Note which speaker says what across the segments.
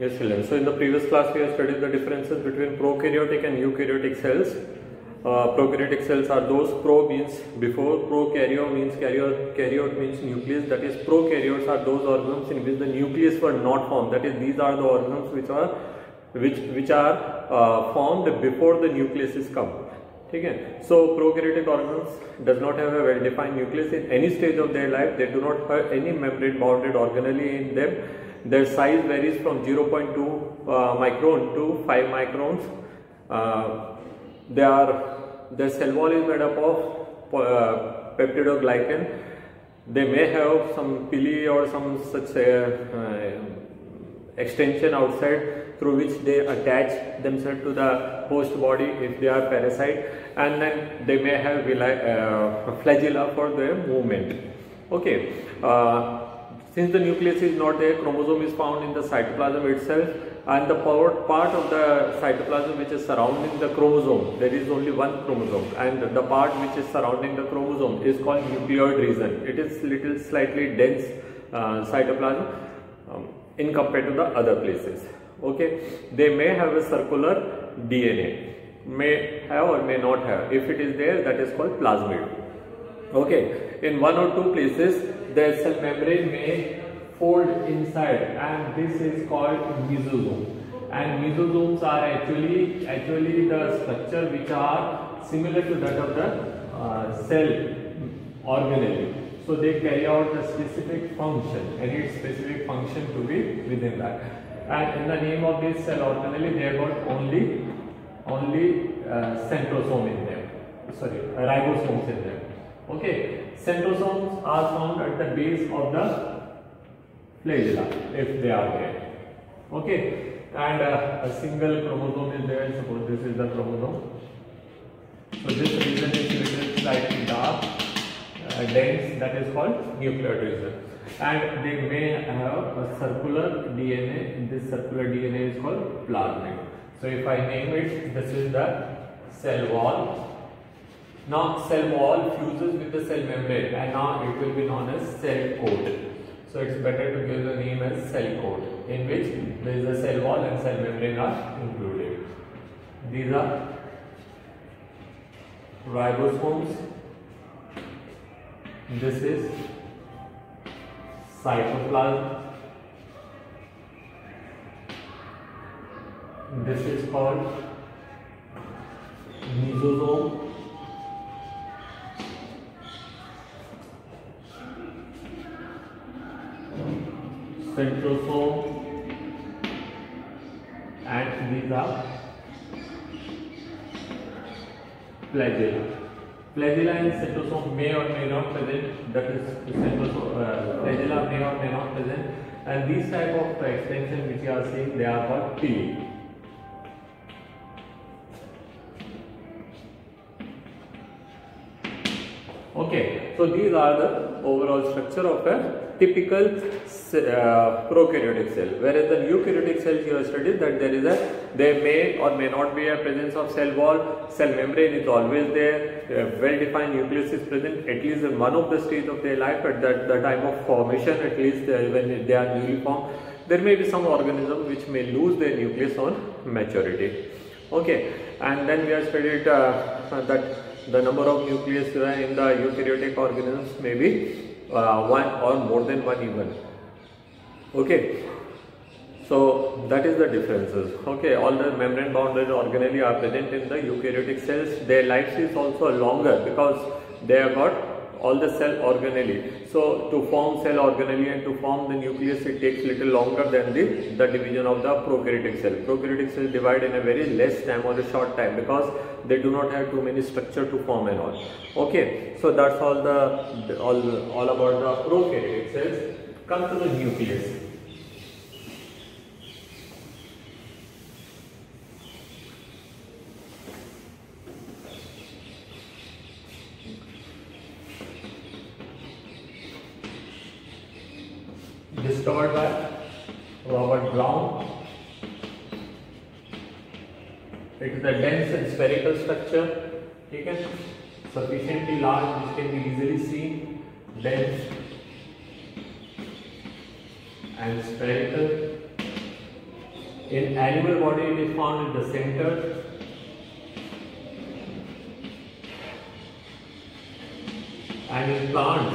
Speaker 1: Yes, children. So in the previous class we have studied the differences between prokaryotic and eukaryotic cells. Prokaryotic cells are those, pro means before, prokaryo means karyot means nucleus, that is prokaryotes are those organisms in which the nucleus were not formed, that is these are the organisms which are formed before the nucleus is come. Okay. So prokaryotic organisms does not have a well defined nucleus in any stage of their life. They do not have any membrane bounded organelle in them. Their size varies from 0.2 micron to 5 microns. Their cell wall is made up of peptidoglycan. They may have some pili or some such extension outside through which they attach themselves to the host body if they are parasite, and then they may have flagella for their movement. Okay. Since the nucleus is not there, chromosome is found in the cytoplasm itself, and the part of the cytoplasm which is surrounding the chromosome, there is only one chromosome, and the part which is surrounding the chromosome is called nucleoid region. It is slightly dense cytoplasm in compared to the other places. Okay, they may have a circular DNA, may have or may not have. If it is there, that is called plasmid. Okay, in one or two places the cell membrane may fold inside, and this is called mesosome. And mesosomes are actually the structure which are similar to that of the cell organelle. So they carry out the specific function, and its specific function to be within that. And in the name of this cell organelle, they have got only centrosome in them. Sorry, ribosomes in them. Okay, centrosomes are found at the base of the flagella if they are there. Okay, and a single chromosome is there. Suppose this is the chromosome. So this region is little slightly dark, dense. That is called nuclear region. And they may have a circular DNA. This circular DNA is called plasmid. So if I name it, this is the cell wall. Now cell wall fuses with the cell membrane, and now it will be known as cell coat. So it's better to give the name as cell coat, in which there is a cell wall and cell membrane are included. These are ribosomes. This is cytoplasm. This is called mesosome. Centrosome, and these are flagella. Flagella and centrosome may or may not present. That is, flagella may or may not present, and these type of extension which you are seeing, they are called pili. Okay, so these are the overall structure of a typical prokaryotic cell. Whereas the eukaryotic cells you have studied that there may or may not be a presence of cell wall, cell membrane is always there, a well defined nucleus is present at least in one of the stage of their life at the time of formation, at least when they are newly formed. There may be some organism which may lose their nucleus on maturity. Okay, and then we have studied that the number of nucleus in the eukaryotic organisms may be one or more than one even. Okay, so that is the differences. Okay, all the membrane bounded organelle are present in the eukaryotic cells. Their life is also longer because they have got all the cell organelle. So to form cell organelle and to form the nucleus, it takes little longer than the division of the prokaryotic cell. Prokaryotic cells divide in a very less time or a short time because they do not have too many structure to form and all. Okay, so that's all about the prokaryotic cells. Come to the nucleus. Discovered by Robert Brown. It is a dense and spherical structure, okay, sufficiently large which can be easily seen, dense and spherical, In animal body it is found in the center, and in plant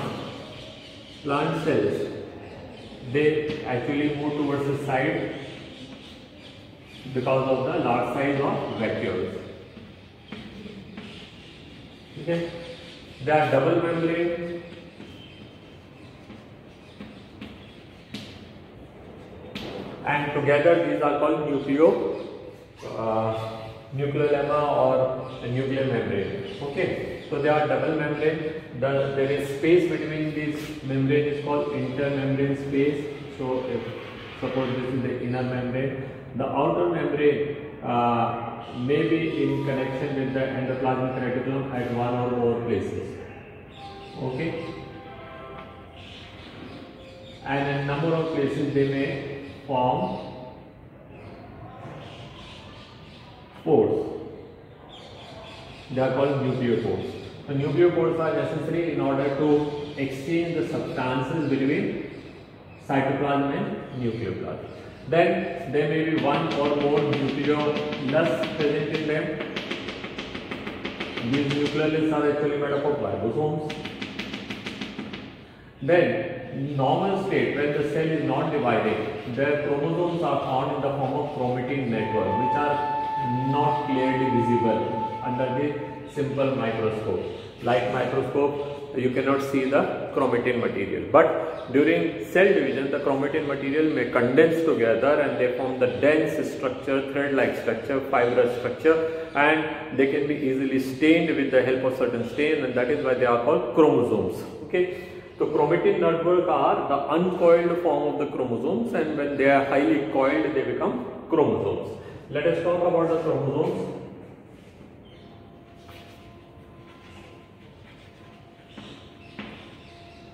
Speaker 1: cells, they actually move towards the side because of the large size of vacuoles. Okay, they are double membrane, and together these are called nucleolemma or nuclear membrane. Okay, so they are double membrane. There is space between these membrane is called intermembrane space. So if suppose this is the inner membrane, the outer membrane may be in connection with the endoplasmic reticulum at one or more places. Okay, and in number of places they may form pores. They are called nucleopores. The nucleopores are necessary in order to exchange the substances between cytoplasm and nucleoplasm. Then there may be one or more nucleolus present in them. These nucleolus are actually made up of ribosomes. Then normal state, when the cell is not dividing, their chromosomes are found in the form of chromatin network, which are not clearly visible under the simple microscope. Like microscope, you cannot see the chromatin material, but during cell division the chromatin material may condense together and they form the dense structure, thread-like structure, fibrous structure, and they can be easily stained with the help of certain stain, and that is why they are called chromosomes. Okay, so chromatin network are the uncoiled form of the chromosomes, and when they are highly coiled they become chromosomes. Let us talk about the chromosomes.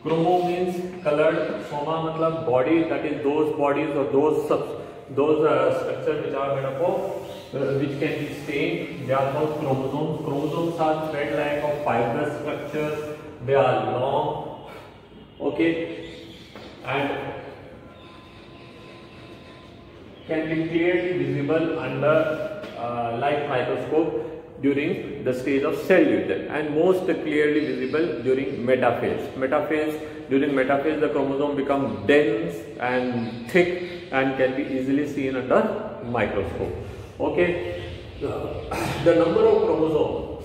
Speaker 1: Chromo means colored, soma matlab body, that is those bodies or those structures which are made up of which can be stained. They are called chromosomes. Chromosomes are thread-like of fibrous structures. They are long, okay, and can be clearly visible under light microscope during the stage of cell division, and most clearly visible during metaphase. During metaphase the chromosome become dense and thick and can be easily seen under microscope. Okay, the number of chromosomes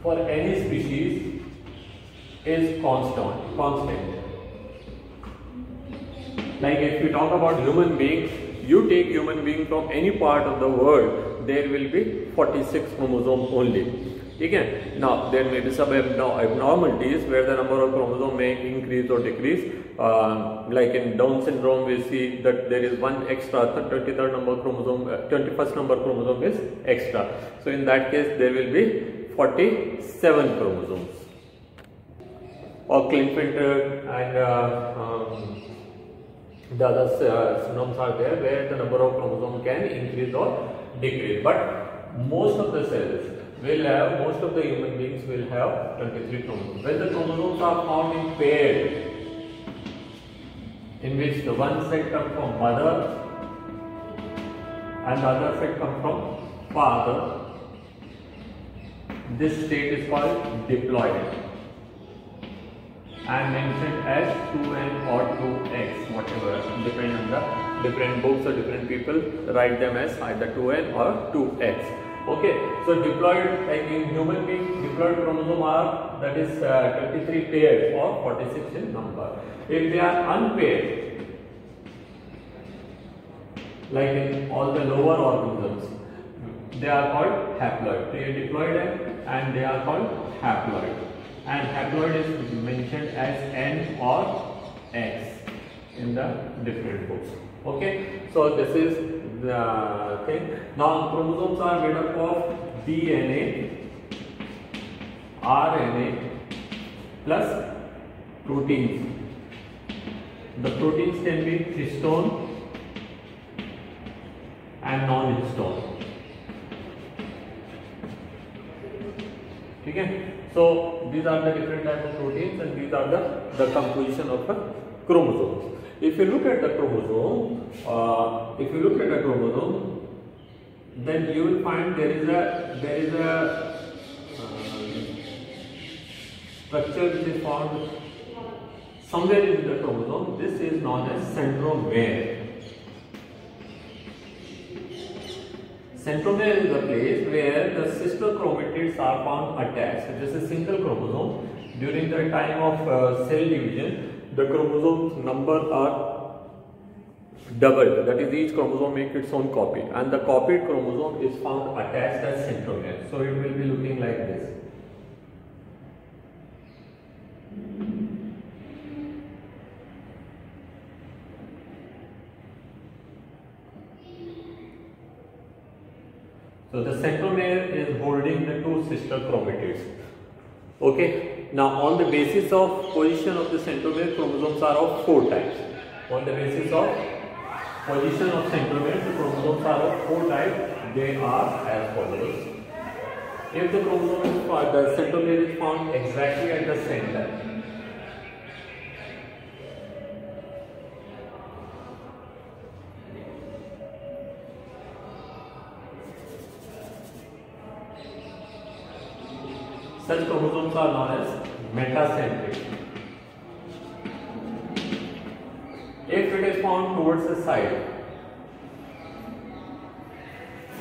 Speaker 1: for any species is constant. Like if you talk about human being, you take human being from any part of the world, there will be 46 chromosomes only. Okay? Now there may be some abnormalities where the number of chromosomes may increase or decrease. Like in Down syndrome, we see that there is one extra, 23rd number chromosome, 21st number chromosome is extra. So in that case, there will be 47 chromosomes. Or Klinefelter and the other syndromes are there where the number of chromosomes can increase or decrease. But most of the cells will have, most of the human beings will have 23 chromosomes. When the chromosomes are found in pair, in which the one set comes from mother and the other set comes from father, this state is called diploid and mentioned as 2n or 2x, whatever, depending on the different books or different people write them as either 2n or 2x. Okay, so diploid, like in human being, diploid chromosome are, that is 23 pairs or 46 in number. If they are unpaired, like in all the lower organisms, they are called haploid. They are diploid and they are called haploid. And haploid is mentioned as N or X in the different books. Okay, so this is the thing. Now chromosomes are made up of DNA, RNA plus proteins. The proteins can be histone and non-histone. Okay, so these are the different types of proteins and these are the composition of the chromosomes. If you look at the chromosome, then you will find there is a structure which is found somewhere in the chromosome. This is known as centromere. Centromere is the place where the sister chromatids are found attached. So just a single chromosome. During the time of cell division, the chromosomes number are doubled. That is, each chromosome makes its own copy, and the copied chromosome is found attached as centromere. So it will be looking like this. So the centromere is holding the two sister chromatids. Okay. Now, on the basis of position of the centromere, chromosomes are of 4 types. On the basis of position of centromere, the chromosomes are of 4 types. They are as follows. If the chromosome is found, the centromere is found exactly at the center. Such chromosomes are known as metacentric. If it is found towards the side,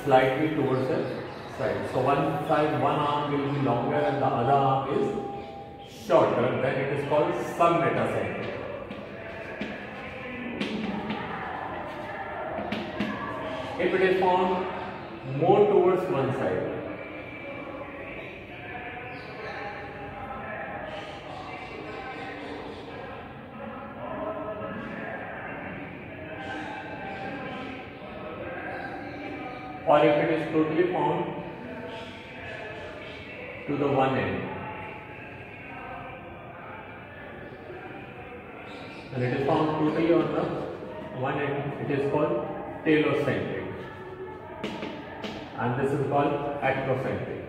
Speaker 1: slightly towards the side, so one side, one arm will be longer and the other arm is shorter, then it is called submetacentric. If it is found more towards one side, or if it is totally found to the one end, and it is found totally on the one end, it is called telocentric, and this is called acrocentric.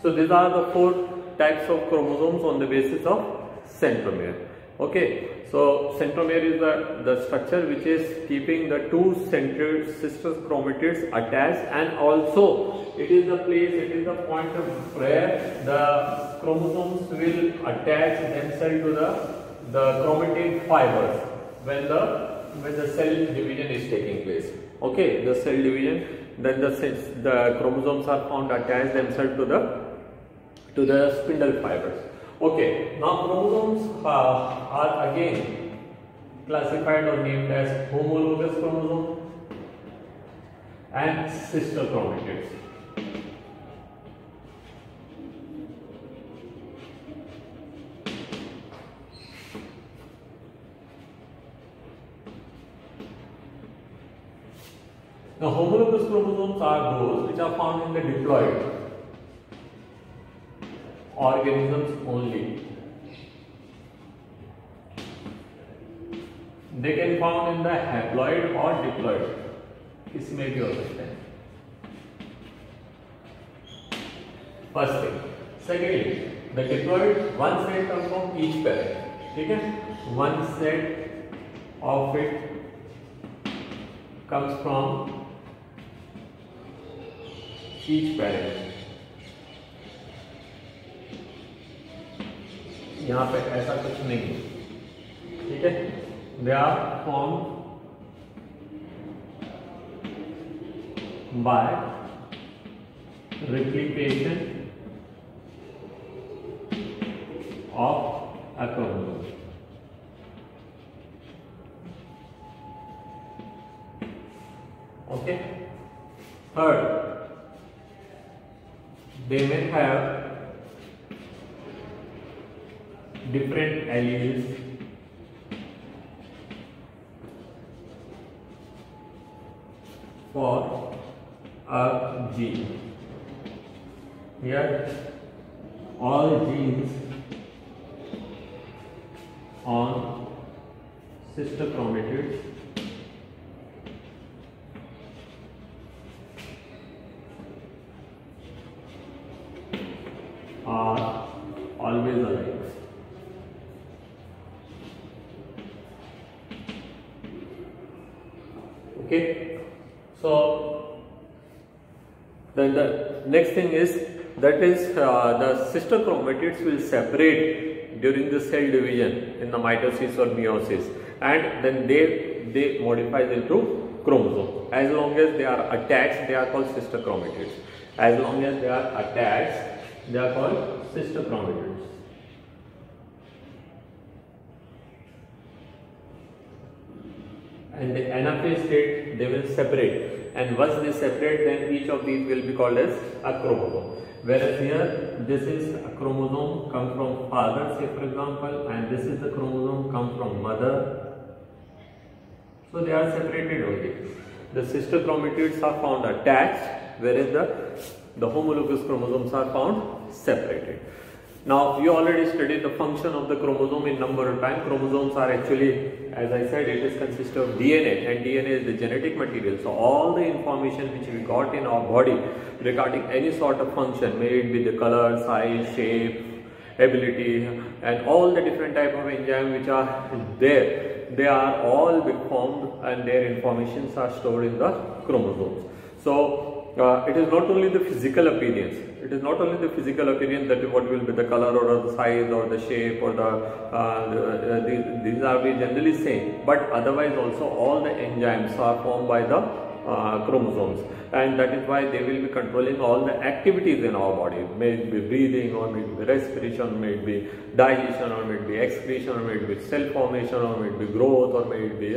Speaker 1: So these are the 4 types of chromosomes on the basis of centromere. Okay, so centromere is the structure which is keeping the two centered sister chromatids attached, and also it is the place, it is the point of where the chromosomes will attach themselves to the chromatin fibers when the cell division is taking place. Okay, the cell division, then the chromosomes are found attached themselves to the spindle fibers. Okay, now chromosomes are again classified or named as homologous chromosome and sister chromatids. Now, homologous chromosomes are those which are found in the diploid organisms only. They can be found in the haploid or diploid. इसमें भी हो सकते हैं. First thing. Secondly, the diploid, one set comes from each parent. ठीक है? One set of it comes from each parent. यहाँ पे ऐसा कुछ नहीं है, ठीक है? They are formed by replication of a chromosome. Okay. Third, they may have different alleles for a gene. Here, all genes on sister chromatids are always alike. Okay, so then the next thing is that is the sister chromatids will separate during the cell division in the mitosis or meiosis, and then they modify into chromosome. As long as they are attached, they are called sister chromatids. As long as they are attached, they are called sister chromatids. And the anaphase state, they will separate, and once they separate, then each of these will be called as a chromosome. Whereas here, this is a chromosome come from father, say for example, and this is the chromosome come from mother. So they are separated only. The sister chromatids are found attached, whereas the homologous chromosomes are found separated. Now, you already studied the function of the chromosome in number of times. Chromosomes are actually, as I said, it is consist of DNA, and DNA is the genetic material. So all the information which we got in our body regarding any sort of function, may it be the color, size, shape, ability, and all the different type of enzymes which are there, they are all formed, and their informations are stored in the chromosomes. So it is not only the physical appearance. It is not only the physical appearance, that what will be the color or the size or the shape or these are we generally same, but otherwise also all the enzymes are formed by the chromosomes, and that is why they will be controlling all the activities in our body. May it be breathing, or may it be respiration, may it be digestion, or may it be excretion, or may it be cell formation, or may it be growth, or may it be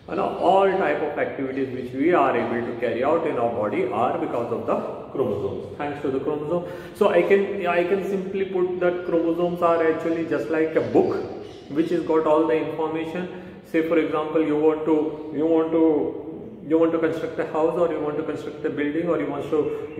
Speaker 1: all type of activities which we are able to carry out in our body are because of the chromosomes, thanks to the chromosome. So I can simply put that chromosomes are actually just like a book which has got all the information. Say for example, you want to construct a house, or you want to construct a building, or you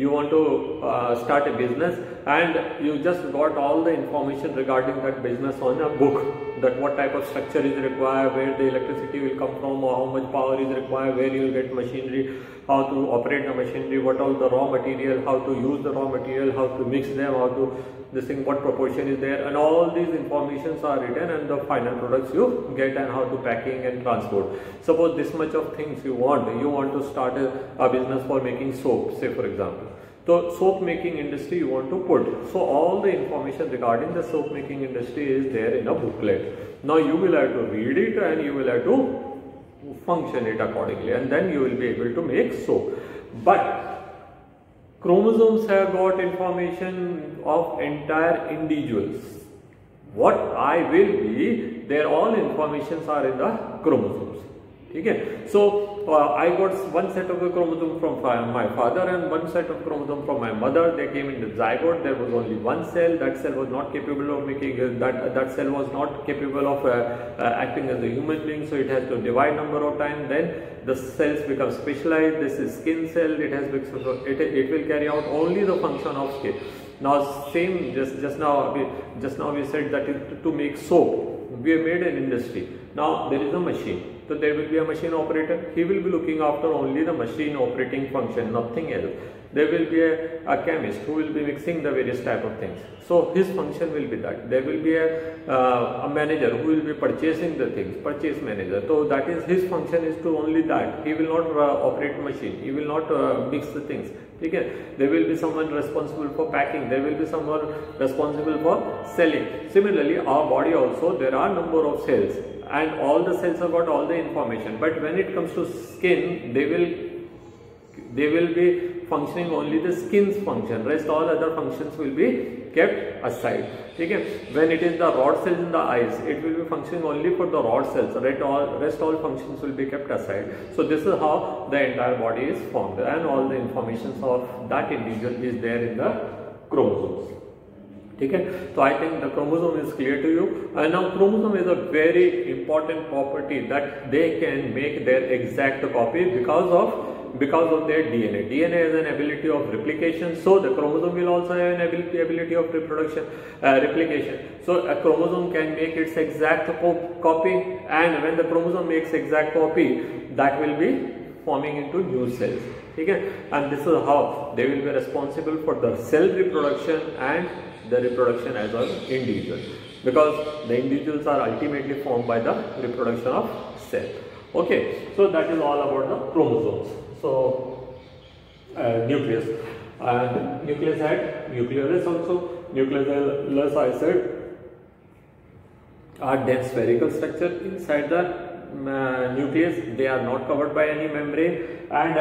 Speaker 1: want to start a business, and you just got all the information regarding that business on a book, that what type of structure is required, where the electricity will come from, or how much power is required, where you will get machinery, how to operate the machinery, what all the raw material, how to use the raw material, how to mix them, how to this thing, what proportion is there, and all these informations are written, and the final products you get, and how to packing and transport. Suppose this much of things you want to start a business for making soap, say for example. So soap making industry you want to put. So all the information regarding the soap making industry is there in a booklet. Now you will have to read it, and you will have to function it accordingly, and then you will be able to make soap. But chromosomes have got information of entire individuals. What I will be, their all informations are in the chromosomes. Okay? So I got one set of the chromosome from my father and one set of chromosome from my mother. They came in the zygote. There was only one cell. That cell was not capable of making that cell was not capable of acting as a human being. So it has to divide number of times. Then the cells become specialized. This is skin cell. It will carry out only the function of skin. Now same just now we said that to make soap, we have made an industry. Now there is a machine. So there will be a machine operator. He will be looking after only the machine operating function, nothing else. There will be a chemist who will be mixing the various type of things. So his function will be that. There will be a manager who will be purchasing the things, purchase manager. So that is his function is to only that. He will not operate machine. He will not mix the things. Okay? There will be someone responsible for packing. There will be someone responsible for selling. Similarly, our body also, there are number of cells, and all the cells have got all the information. But when it comes to skin, they will be functioning only the skin's function. Rest all other functions will be kept aside. Okay? When it is the rod cells in the eyes, it will be functioning only for the rod cells. Rest all functions will be kept aside. So this is how the entire body is formed, and all the information of that individual is there in the chromosomes. Okay? So I think the chromosome is clear to you. And now chromosome is a very important property that they can make their exact copy because of their DNA. DNA has an ability of replication, so the chromosome will also have an ability of replication. So a chromosome can make its exact copy, and when the chromosome makes exact copy, that will be forming into new cells. Okay? And this is how they will be responsible for the cell reproduction and the reproduction as an individual, because the individuals are ultimately formed by the reproduction of cell. Okay, so that is all about the chromosomes. So nucleus, and nucleus had nucleolus also. Nucleolus, I said, are dense spherical structure inside the nucleus. They are not covered by any membrane, and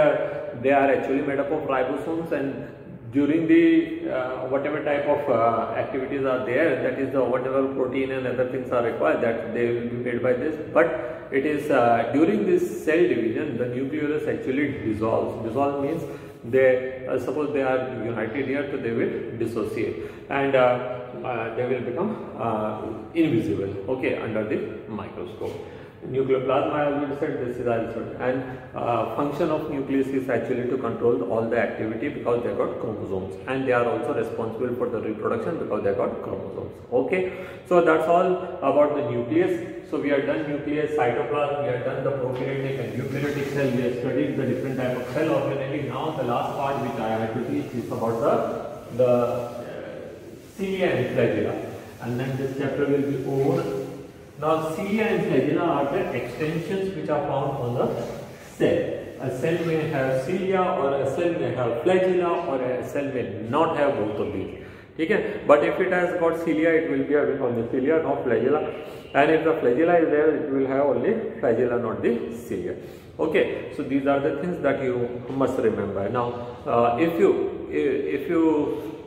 Speaker 1: they are actually made up of ribosomes, and during the whatever type of activities are there, that is the whatever protein and other things are required, that they will be made by this. But it is during this cell division, the nucleolus actually dissolves. Dissolve means they suppose they are united here, so they will dissociate, and they will become invisible, okay, under the microscope. Nucleoplasm, I already said, this is also, and function of nucleus is actually to control all the activity, because they got chromosomes, and they are also responsible for the reproduction because they got chromosomes. Okay, so that's all about the nucleus. So we have done nucleus, cytoplasm, we have done the prokaryotic and eukaryotic cell, we have studied the different type of cell organelle. Now the last part which I have to teach is about the cilia and flagella, and then this chapter will be over. Now cilia and flagella are the extensions which are found on the cell. A cell may have cilia, or a cell may have flagella, or a cell may not have both of these. Okay? But if it has got cilia, it will be having only cilia, not flagella, and if the flagella is there, it will have only flagella, not the cilia. Okay, so these are the things that you must remember. Now if you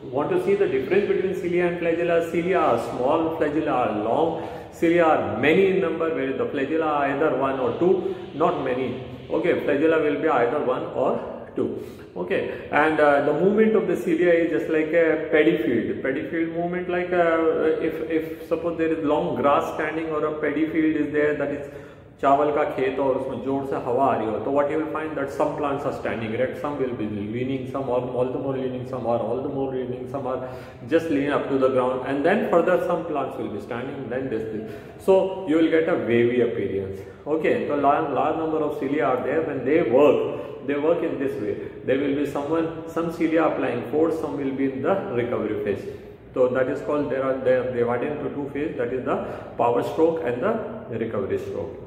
Speaker 1: want to see the difference between cilia and flagella, cilia are small, flagella are long. Cilia are many in number, whereas the flagella are either one or two, not many. Okay, flagella will be either one or two. Okay, and the movement of the cilia is just like a paddy field. Paddy field movement, like if suppose there is long grass standing, or a paddy field is there, that is चावल का खेत और उसमें जोर से हवा आ रही हो, तो what you will find that some plants are standing erect, some will be leaning, some are all the more leaning, some are all the more leaning, some are just leaning up to the ground, and then further some plants will be standing, then this. So you will get a wavy appearance. Okay, so large number of cilia are there. When they work in this way. There will be some cilia applying force, some will be in the recovery phase. So that is called, they are divided into two phases, that is the power stroke and the recovery stroke.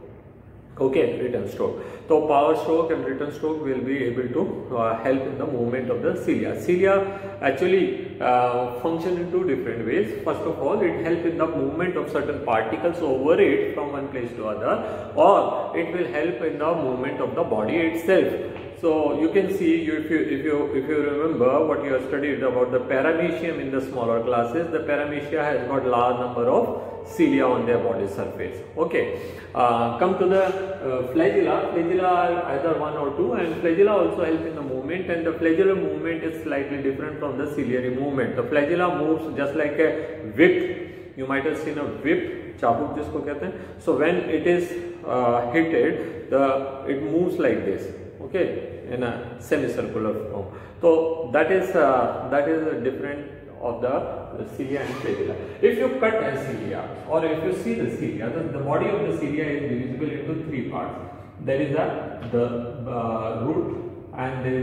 Speaker 1: Okay, return stroke. So power stroke and return stroke will be able to help in the movement of the cilia. Cilia actually function in two different ways. First of all, it helps in the movement of certain particles over it from one place to other, or it will help in the movement of the body itself. So you can see, if you remember what you have studied about the paramecium in the smaller classes, the paramecia has got large number of cilia on their body surface. Okay, come to the flagella. Flagella are either one or two, and flagella also help in the movement, and the flagellar movement is slightly different from the ciliary movement. The flagella moves just like a whip. You might have seen a whip, chabuk jisko kehte hain. So when it is hit, it moves like this. Okay, in a semicircular form. So that is a different of the cilia and flagella. If you cut a cilia, or if you see the cilia, the body of the cilia is divisible into three parts. There is the root, and there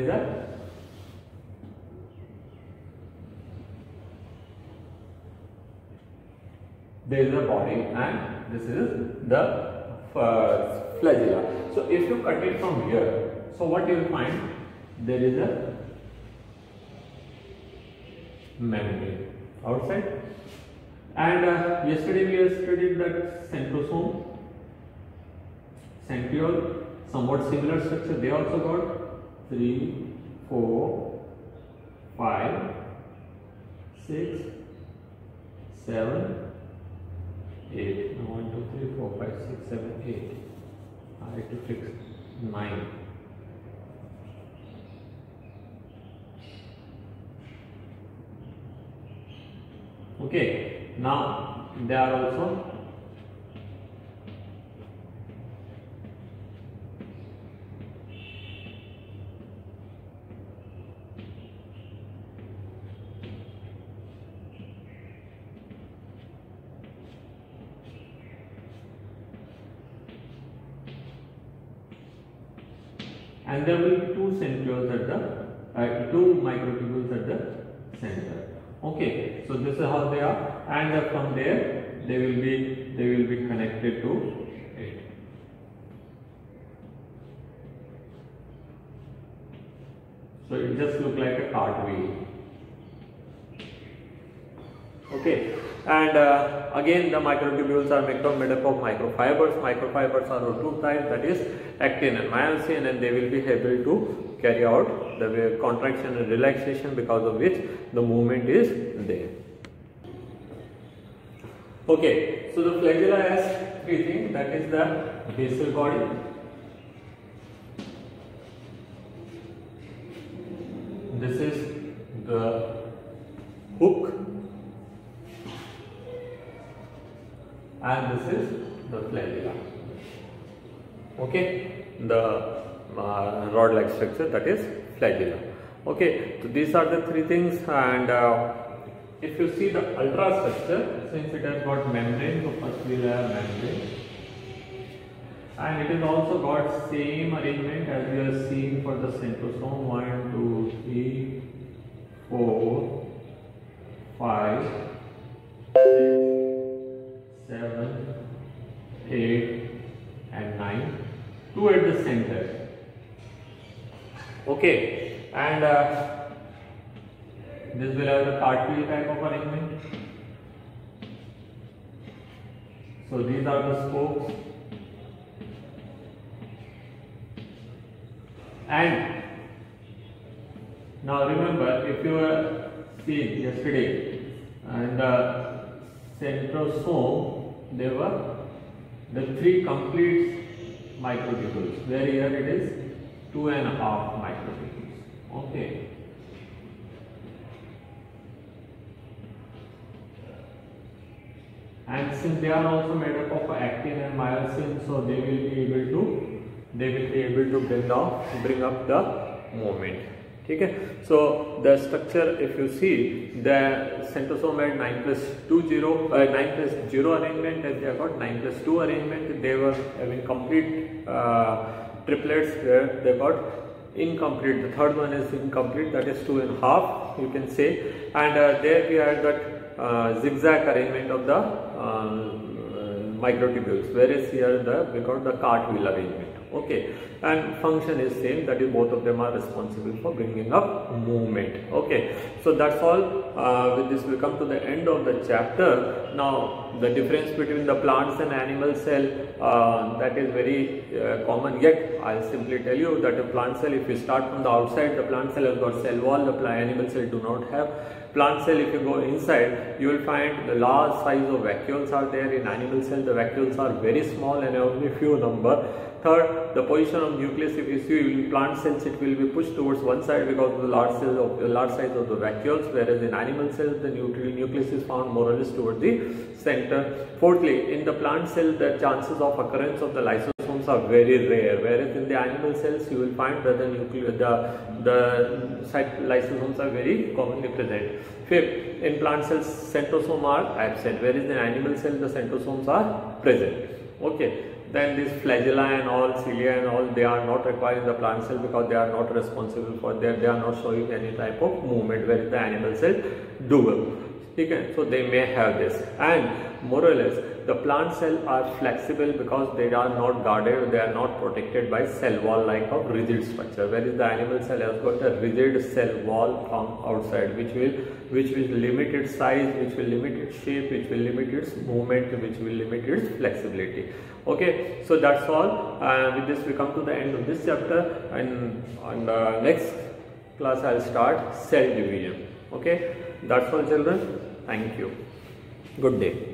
Speaker 1: is a body, and this is the flagella. So if you cut it from here, so what you will find, there is a membrane outside, and yesterday we have studied that centrosome, centriole, somewhat similar structure. They also got 3, 4, 5, 6, 7, 8. 1, 2, 3, 4, 5, 6, 7, 8. I have to fix 9. Okay, now they are also and there will be two centrioles at the two microtubules at the center. Okay, so this is how they are, and from there they will be connected to it. So it just looks like a cartwheel. Okay, and again the microtubules are made up of microfibers. Microfibers are of two types, that is actin and myosin, and they will be able to carry out the contraction and relaxation, because of which the movement is there. Okay, so the flagella has three things, that is the basal body, this is the hook, and this is the flagella. Okay, the rod-like structure, that is flagella. Okay, so these are the three things, and if you see the ultrastructure, since it has got membrane, so first we will have membrane, and it is also got same arrangement as we are seeing for the centrosome. 1, 2, 3, 4, 5, 6, 7, 8 and 9, 2 at the center. Okay, and this will have the cartwheel type of arrangement. So these are the spokes, and now remember, if you were seeing yesterday and the centrosome, there were the three complete microtubules, where here it is 2.5 microtubules. Okay. And since they are also made up of actin and myosin, so they will be able to bring up the movement. Okay. So the structure, if you see, the centrosome had 9 plus 0 arrangement, and they have got 9 plus 2 arrangement. They were having complete triplets, where they got incomplete. The third one is incomplete, that is 2.5, you can say. And there we had that zigzag arrangement of the microtubules, whereas here we got the cartwheel arrangement. Okay, and function is same, that is both of them are responsible for bringing up movement. Okay, so that's all. With this we come to the end of the chapter. Now the difference between the plants and animal cell, that is very common, yet I'll simply tell you that a plant cell, if you start from the outside, the plant cell has got cell wall, the animal cell do not have. Plant cell, if you go inside, you will find the large size of vacuoles are there. In animal cell, the vacuoles are very small and only few number. Third, the position of nucleus, if you see in plant cells, it will be pushed towards one side because of the large size of the vacuoles, whereas in animal cells, the nucleus is found more or less towards the center. Fourthly, in the plant cell, the chances of occurrence of the lysosomes are very rare, whereas in the animal cells, you will find that the lysosomes are very commonly present. Fifth, in plant cells, centrosome are absent, whereas in animal cells, the centrosomes are present. Okay. Then this flagella and all, cilia and all, they are not required in the plant cell because they are not responsible for that. They are not showing any type of movement, whereas the animal cell do. Okay, so they may have this. And more or less, the plant cells are flexible because they are not guarded, they are not protected by cell wall like a rigid structure, whereas the animal cell has got a rigid cell wall from outside, which will limit its size, which will limit its shape, which will limit its movement, which will limit its flexibility. Okay, so that's all. With this we come to the end of this chapter, and on the next class I'll start cell division. Okay, that's all children. Thank you. Good day.